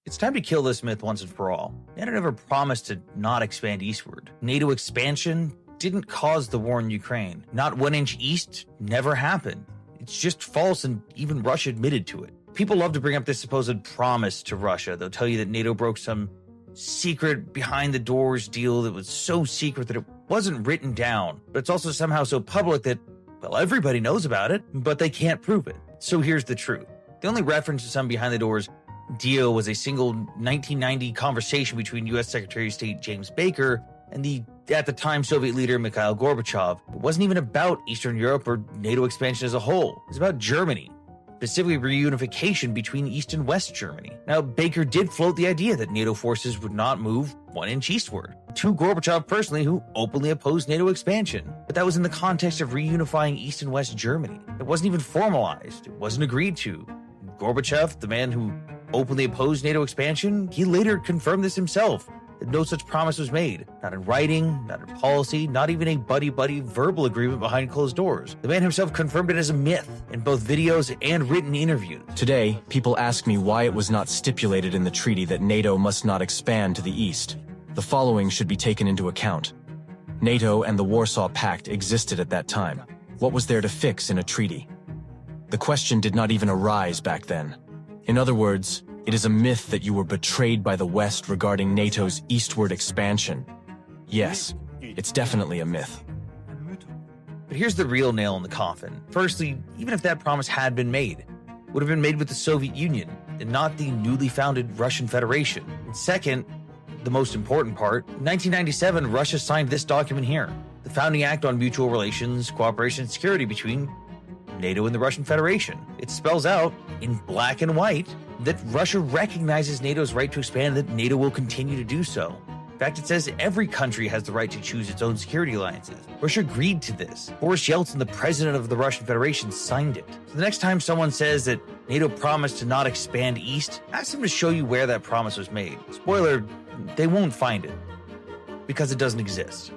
It's time to kill this myth once and for all. NATO never promised to not expand eastward. NATO expansion didn't cause the war in Ukraine. Not 1 inch east never happened. It's just false, and even Russia admitted to it. People love to bring up this supposed promise to Russia. They'll tell you that NATO broke some secret behind-the-doors deal that was so secret that it wasn't written down, but it's also somehow so public that, well, everybody knows about it, but they can't prove it. So here's the truth. The only reference to some behind-the-doors deal was a single 1990 conversation between U.S. Secretary of State James Baker and the, at the time, Soviet leader Mikhail Gorbachev. It wasn't even about Eastern Europe or NATO expansion as a whole. It was about Germany, specifically reunification between East and West Germany. Now, Baker did float the idea that NATO forces would not move 1 inch eastward, to Gorbachev personally, who openly opposed NATO expansion. But that was in the context of reunifying East and West Germany. It wasn't even formalized. It wasn't agreed to. Gorbachev, the man who openly opposed NATO expansion, he later confirmed this himself, that no such promise was made. Not in writing, not in policy, not even a buddy-buddy verbal agreement behind closed doors. The man himself confirmed it as a myth in both videos and written interviews. Today, people ask me why it was not stipulated in the treaty that NATO must not expand to the east. The following should be taken into account. NATO and the Warsaw Pact existed at that time. What was there to fix in a treaty? The question did not even arise back then. In other words, it is a myth that you were betrayed by the West regarding NATO's eastward expansion. Yes, it's definitely a myth. But here's the real nail in the coffin. Firstly, even if that promise had been made, it would have been made with the Soviet Union and not the newly founded Russian Federation. And second, the most important part, in 1997, Russia signed this document here, the Founding Act on Mutual Relations, Cooperation, and Security between NATO and the Russian Federation. It spells out, in black and white, that Russia recognizes NATO's right to expand and that NATO will continue to do so. In fact, it says every country has the right to choose its own security alliances. Russia agreed to this. Boris Yeltsin, the president of the Russian Federation, signed it. So the next time someone says that NATO promised to not expand east, ask them to show you where that promise was made. Spoiler, they won't find it, because it doesn't exist.